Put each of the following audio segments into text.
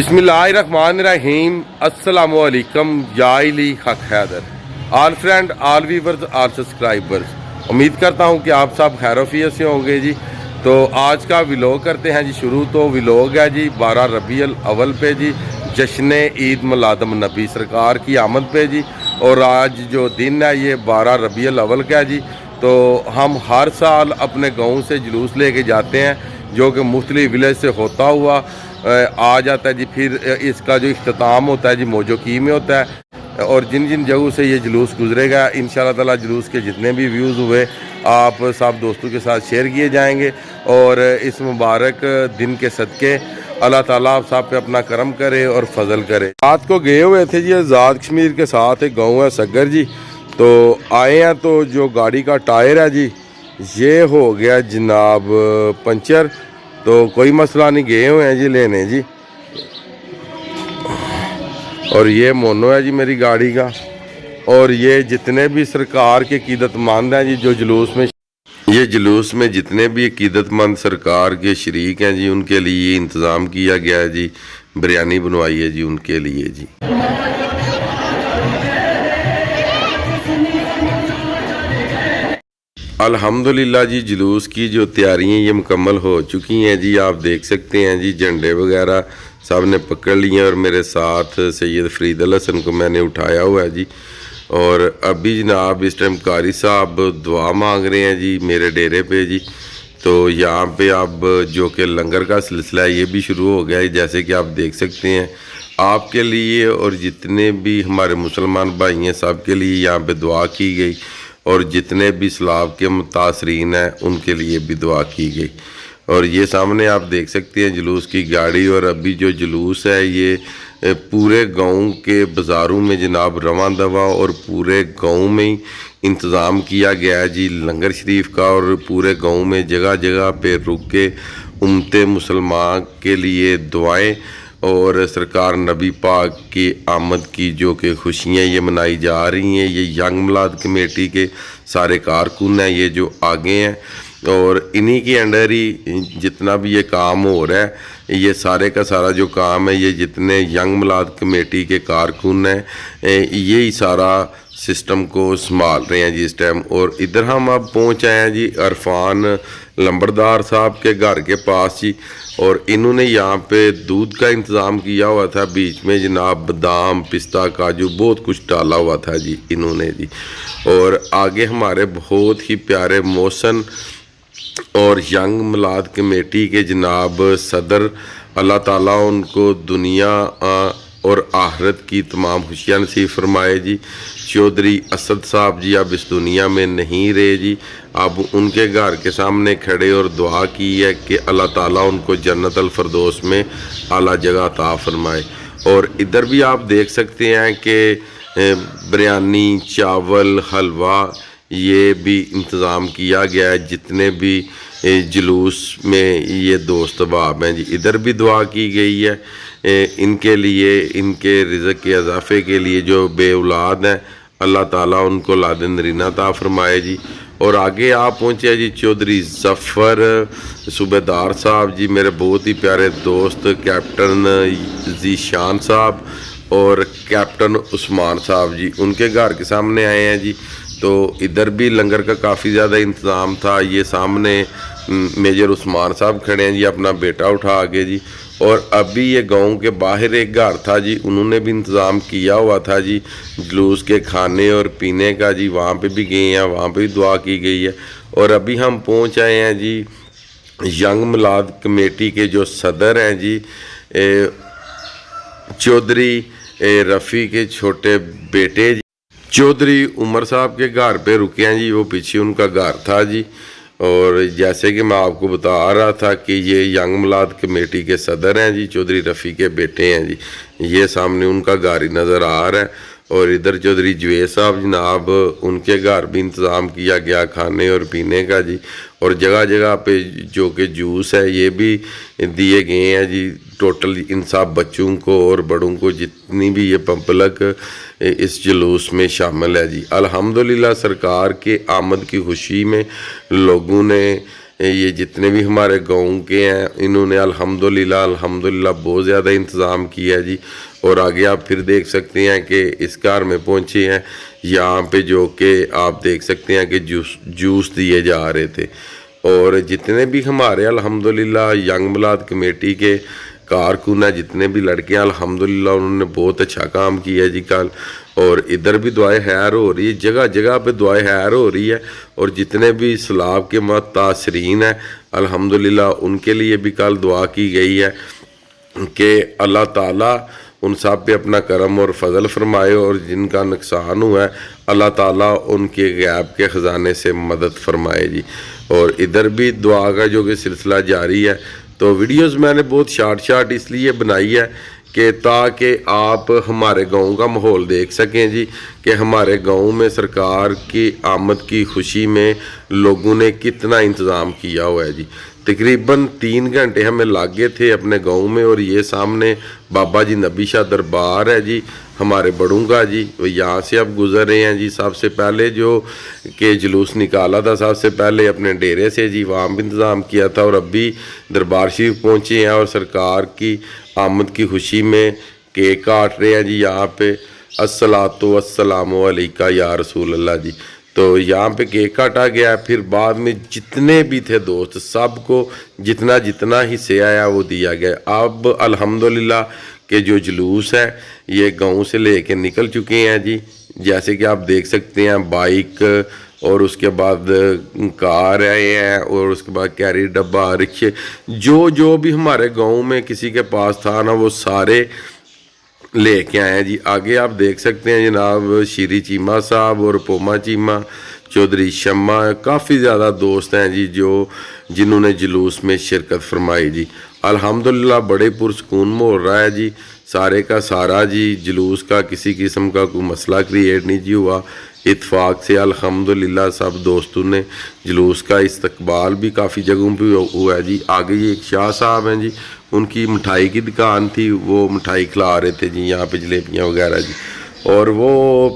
बिस्मिल्लाहिर्रहमानिर्रहीम अस्सलामु अलैकुम या इली हक Haider all friend all viewers all subscribers. उम्मीद करता हूं कि आप सब खैरोफियत से होंगे जी। तो आज का व्लॉग करते हैं जी शुरू। तो व्लॉग है जी 12 रबीउल अव्वल पे जी, जश्न ईद मिलादुन नबी सरकार की आमद पे जी। और आज जो दिन है ये 12 रबीउल अव्वल का है जी। तो हम हर साल अपने गाँव से जुलूस लेके जाते हैं जो कि मुख्तलिफ विलेज से होता हुआ आ जाता है जी। फिर इसका जो इख्तिताम होता है जी मौजोकी में होता है। और जिन जिन जगहों से ये जुलूस गुजरेगा इंशाअल्लाह ताला जुलूस के जितने भी व्यूज़ हुए आप सब दोस्तों के साथ शेयर किए जाएंगे। और इस मुबारक दिन के सदक़े अल्लाह ताला आप सब पे अपना करम करे और फजल करे। रात को गए हुए थे जी आज़ाद कश्मीर के साथ, एक गाँव है सगर जी। तो आए हैं तो जो गाड़ी का टायर है जी ये हो गया जनाब पंचर। तो कोई मसला नहीं, गए हुए हैं जी लेने जी। और ये मोनो है जी मेरी गाड़ी का। और ये जितने भी सरकार के अकीदतमंद हैं जी जो जुलूस में जितने भी अकीदतमंद सरकार के शरीक हैं जी उनके लिए इंतज़ाम किया गया है जी। बिरयानी बनवाई है जी उनके लिए जी। अल्हम्दुलिल्लाह जी जुलूस की जो तैयारियां ये मुकम्मल हो चुकी हैं जी। आप देख सकते हैं जी झंडे वगैरह सब ने पकड़ लिए और मेरे साथ सैयद फरीद अल हसन को मैंने उठाया हुआ है जी। और अभी जनाब इस टाइम कारी साहब दुआ मांग रहे हैं जी मेरे डेरे पे जी। तो यहाँ पे अब जो कि लंगर का सिलसिला है ये भी शुरू हो गया है, जैसे कि आप देख सकते हैं। आपके लिए और जितने भी हमारे मुसलमान भाई हैं सब के लिए यहाँ पे दुआ की गई। और जितने भी सलाब के मुतासरीन हैं उनके लिए भी दुआ की गई। और ये सामने आप देख सकते हैं जुलूस की गाड़ी। और अभी जो जुलूस है ये पूरे गांव के बाज़ारों में जनाब रवां दवा और पूरे गांव में ही इंतज़ाम किया गया है जी लंगर शरीफ का। और पूरे गांव में जगह जगह पे रुक के उम्मते मुसलमान के लिए दुआएं और सरकार नबी पाक की आमद की जो कि खुशियाँ ये मनाई जा रही हैं। ये यंग मिलाद कमेटी के सारे कारकुन हैं ये जो आगे हैं। और इन्हीं के अंडर ही जितना भी ये काम हो रहा है ये सारे का सारा जो काम है ये जितने यंग मिलाद कमेटी के कारकुन हैं यही सारा सिस्टम को संभाल रहे हैं जी इस टाइम। और इधर हम अब पहुंच आए हैं जी अरफान लंबरदार साहब के घर के पास जी। और इन्होंने यहाँ पे दूध का इंतज़ाम किया हुआ था, बीच में जनाब बादाम पिस्ता काजू बहुत कुछ डाला हुआ था जी इन्होंने जी। और आगे हमारे बहुत ही प्यारे मोहसन और यंग मिलाद कमेटी के जनाब सदर अल्लाह ताला उनको दुनिया और आखिरत की तमाम खुशियाँ नसीब फरमाए जी। चौधरी असद साहब जी अब इस दुनिया में नहीं रहे जी। अब उनके घर के सामने खड़े और दुआ की है कि अल्लाह ताला उनको जन्नत अल फरदौस में आला जगह अता फरमाए। और इधर भी आप देख सकते हैं कि बिरयानी चावल हलवा ये भी इंतज़ाम किया गया है जितने भी जुलूस में ये दोस्त अहबाब हैं जी। इधर भी दुआ की गई है इनके लिए, इनके रिज़्क़ के इजाफ़े के लिए जो बे औलाद हैं अल्लाह ताला उनको औलाद नरीना अता फरमाए जी। और आगे आप पहुँचे जी चौधरी ज़फ़र सूबेदार साहब जी मेरे बहुत ही प्यारे दोस्त, कैप्टन ज़ीशान साहब और कैप्टन उस्मान साहब जी उनके घर के सामने आए हैं जी। तो इधर भी लंगर का काफ़ी ज़्यादा इंतज़ाम था। ये सामने मेजर उस्मान साहब खड़े हैं जी अपना बेटा उठा के जी। और अभी ये गांव के बाहर एक घर था जी उन्होंने भी इंतज़ाम किया हुआ था जी जुलूस के खाने और पीने का जी। वहाँ पे भी गए हैं, वहाँ पे भी दुआ की गई है। और अभी हम पहुँच आए हैं जी यंग मिलाद कमेटी के जो सदर हैं जी चौधरी रफ़ी के छोटे बेटे जी चौधरी उमर साहब के घर पे रुके हैं जी। वो पीछे उनका घर था जी। और जैसे कि मैं आपको बता रहा था कि ये यंग मिलाद कमेटी के सदर हैं जी, चौधरी रफ़ी के बेटे हैं जी। ये सामने उनका घर ही नज़र आ रहा है। और इधर चौधरी जवेद साहब जनाब उनके घर भी इंतज़ाम किया गया खाने और पीने का जी। और जगह जगह पे जो कि जूस है ये भी दिए गए हैं जी। टोटल इन सब बच्चों को और बड़ों को जितनी भी ये पब्लिक इस जुलूस में शामिल है जी। अल्हम्दुलिल्लाह सरकार के आमद की खुशी में लोगों ने یہ جتنے بھی ہمارے گاؤں کے ہیں انہوں نے الحمدللہ بہت زیادہ انتظام کیا ہے جی. اور آگے آپ پھر دیکھ سکتے ہیں کہ اس کار میں پہنچے ہیں یہاں پہ، جو کہ آپ دیکھ سکتے ہیں کہ جوس دیے جا رہے تھے. اور جتنے بھی ہمارے الحمدللہ ینگ میلاد کمیٹی کے کارکن ہیں، جتنے بھی لڑکے ہیں الحمدللہ انہوں نے بہت اچھا کام کیا جی کل. اور ادھر بھی دعائیں خیر ہو رہی ہے، جگہ جگہ پہ دعائیں خیر ہو رہی ہے. اور جتنے بھی سیلاب کے متاثرین ہیں الحمدللہ ان کے لیے بھی کل دعا کی گئی ہے کہ اللہ تعالیٰ ان سب پہ اپنا کرم اور فضل فرمائے، اور جن کا نقصان ہوا ہے اللہ تعالیٰ ان کے غیب کے خزانے سے مدد فرمائے جی. اور ادھر بھی دعا کا جو کہ سلسلہ جاری ہے. تو ویڈیوز میں نے بہت شارٹ اس لیے بنائی ہے کہ تاکہ آپ ہمارے گاؤں کا ماحول دیکھ سکیں جی کہ ہمارے گاؤں میں سرکار کی آمد کی خوشی میں لوگوں نے کتنا انتظام کیا ہوا ہے جی. تقریباً 3 گھنٹے ہمیں لاگے تھے اپنے گاؤں میں. اور یہ سامنے بابا جی نبی شاہ دربار ہے جی ہمارے بڑوں کا جی. یہاں سے اب گزر رہے ہیں جی. سب سے پہلے جو کہ جلوس نکالا تھا سب سے پہلے اپنے ڈیرے سے جی، وہاں بھی انتظام کیا تھا. اور اب بھی دربار شریف پہنچے ہیں اور سرکار کی آمد کی خوشی میں کیک کاٹ رہے ہیں جی یہاں پہ. الصلاۃ والسلام علیکہ یا رسول اللہ جی. تو یہاں پہ کیک کاٹا گیا. پھر بعد میں جتنے بھی تھے دوست سب کو جتنا حصہ آیا وہ دیا گیا. اب الحمدللہ کہ جو جلوس ہے یہ گاؤں سے لے کے نکل چکے ہیں جی. جیسے کہ آپ دیکھ سکتے ہیں بائک اور اس کے بعد کار آئے ہیں اور اس کے بعد کیری ڈبہ رکشے جو بھی ہمارے گاؤں میں کسی کے پاس تھا نا وہ سارے لے کے آئے ہیں جی. آگے آپ دیکھ سکتے ہیں جناب شیری چیمہ صاحب اور پوما چیمہ چودھری شمہ کافی زیادہ دوست ہیں جی جنہوں نے جلوس میں شرکت فرمائی جی. الحمدللہ بڑے پرسکون ماحول رہا ہے جی سارے کا سارا جی. جلوس کا کسی قسم کا کوئی مسئلہ کریٹ نہیں جی ہوا. اتفاق سے الحمدللہ سب دوستوں نے جلوس کا استقبال بھی کافی جگہوں پہ ہوا ہے جی. آگے یہ ایک شاہ صاحب ہیں جی، ان کی مٹھائی کی دکان تھی، وہ مٹھائی کھلا رہے تھے جی یہاں پہ جلیبیاں وغیرہ جی. اور وہ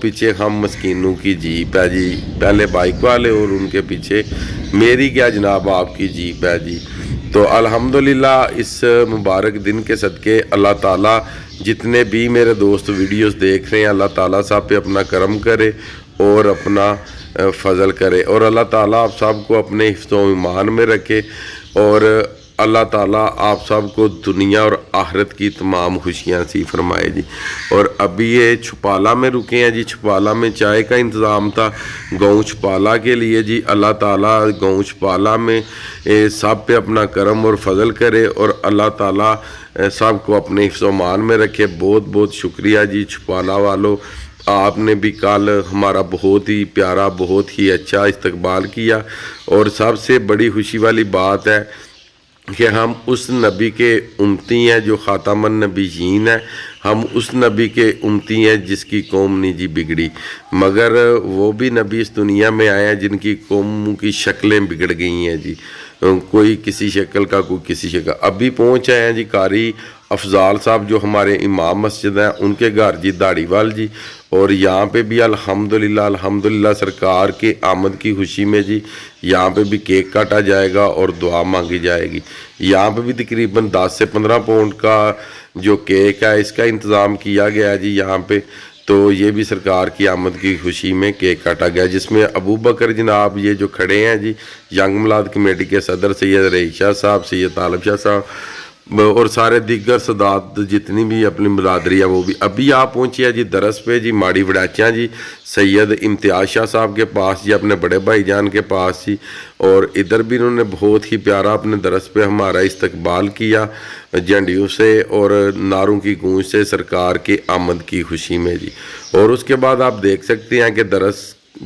پیچھے ہم مسکینوں کی جیپ ہے جی، پہلے بائک والے اور ان کے پیچھے میری کیا جناب آپ کی جیپ ہے جی. تو الحمدللہ اس مبارک دن کے صدقے اللہ تعالیٰ جتنے بھی میرے دوست ویڈیوز دیکھ رہے ہیں اللہ تعالیٰ صاحب پہ اپنا کرم کرے اور اپنا فضل کرے. اور اللہ تعالیٰ آپ سب کو اپنے حفظ و ایمان میں رکھے. اور اللہ تعالیٰ آپ سب کو دنیا اور آخرت کی تمام خوشیاں نصیب فرمائے جی. اور ابھی یہ چھپالا میں رکے ہیں جی. چھپالا میں چائے کا انتظام تھا گاؤں چھپالا کے لیے جی. اللہ تعالیٰ گاؤں چھپالا میں سب پہ اپنا کرم اور فضل کرے اور اللہ تعالیٰ سب کو اپنے حفظ و امان میں رکھے. بہت بہت شکریہ جی چھپالا والوں، آپ نے بھی کل ہمارا بہت ہی پیارا بہت ہی اچھا استقبال کیا. اور سب سے بڑی خوشی والی بات ہے کہ ہم اس نبی کے امتی ہیں جو خاتم النبیین ہے. ہم اس نبی کے امتی ہیں جس کی قوم نہیں جی بگڑی، مگر وہ بھی نبی اس دنیا میں آئے ہیں جن کی قوموں کی شکلیں بگڑ گئی ہیں جی. کوئی کسی شکل کا کوئی کسی شکل. ابھی پہنچ آئے ہیں جی قاری افضال صاحب جو ہمارے امام مسجد ہیں ان کے گھر جی داڑھی وال جی. اور یہاں پہ بھی الحمدللہ سرکار کے آمد کی خوشی میں جی یہاں پہ بھی کیک کاٹا جائے گا اور دعا مانگی جائے گی. یہاں پہ بھی تقریباً 10 سے 15 پاؤنڈ کا جو کیک ہے اس کا انتظام کیا گیا ہے جی یہاں پہ. تو یہ بھی سرکار کی آمد کی خوشی میں کیک کاٹا گیا جس میں ابو بکر جناب یہ جو کھڑے ہیں جی ینگ میلاد کمیٹی کے صدر سید رئیس شاہ صاحب، سید طالب شاہ صاحب اور سارے دیگر صدات جتنی بھی اپنی برادری ہے وہ بھی. ابھی آپ پہنچے ہیں جی درس پہ جی ماڑی وڑاچیاں جی سید امتیاز شاہ صاحب کے پاس جی اپنے بڑے بھائی جان کے پاس جی. اور ادھر بھی انہوں نے بہت ہی پیارا اپنے درس پہ ہمارا استقبال کیا جھنڈیوں سے اور نعروں کی گونج سے سرکار کے آمد کی خوشی میں جی. اور اس کے بعد آپ دیکھ سکتے ہیں کہ درس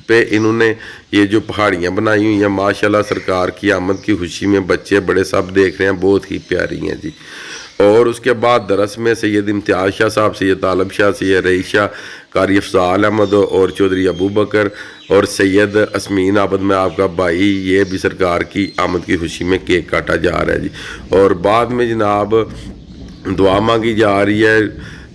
پہ انہوں نے یہ جو پہاڑیاں بنائی ہوئی ہیں ماشاءاللہ سرکار کی آمد کی خوشی میں بچے بڑے سب دیکھ رہے ہیں، بہت ہی پیاری ہیں جی. اور اس کے بعد درس میں سید امتیاز شاہ صاحب، سید طالب شاہ، سید رئیس شاہ، قاری افضال احمد اور چودھری ابو بکر اور سید اسمین عابد میں آپ کا بھائی یہ بھی سرکار کی آمد کی خوشی میں کیک کاٹا جا رہا ہے جی. اور بعد میں جناب دعا مانگی جا رہی ہے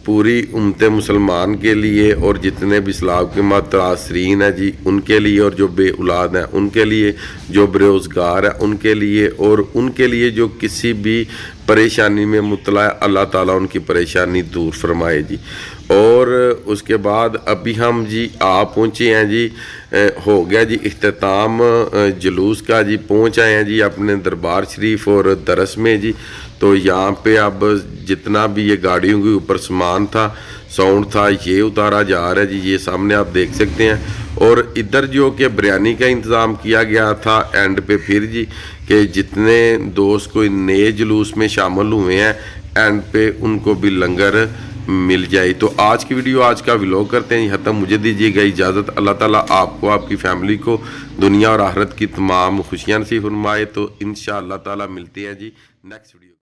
पूरी उम्मत मुसलमान के लिए और जितने भी इस्लाम के मुतासरीन हैं जी उनके लिए, और जो बे औलाद हैं उनके लिए, जो बेरोज़गार हैं उनके लिए, और उनके लिए जो किसी भी परेशानी में मुब्तला है, अल्लाह ताला उनकी परेशानी दूर फरमाए जी। और उसके बाद अभी हम जी आ पहुँचे हैं जी, हो गया जी इख्तिताम जुलूस का जी। पहुँच आए हैं जी अपने दरबार शरीफ और दरस में जी। तो यहाँ पे अब जितना भी ये गाड़ियों के ऊपर सामान था, साउंड था, ये उतारा जा रहा है जी, ये सामने आप देख सकते हैं। और इधर जो कि बिरयानी का इंतज़ाम किया गया था एंड पे फिर जी, कि जितने दोस्त कोई नए जुलूस में शामिल हुए हैं एंड पे उनको भी लंगर मिल जाए। तो आज की वीडियो, आज का व्लॉग करते हैं यहाँ तक। मुझे दीजिएगा इजाज़त। अल्लाह ताला आपको, आपकी फैमिली को दुनिया और आखिरत की तमाम खुशियाँ नसीब फरमाए। तो इंशाअल्लाह ताला मिलते हैं जी नेक्स्ट वीडियो।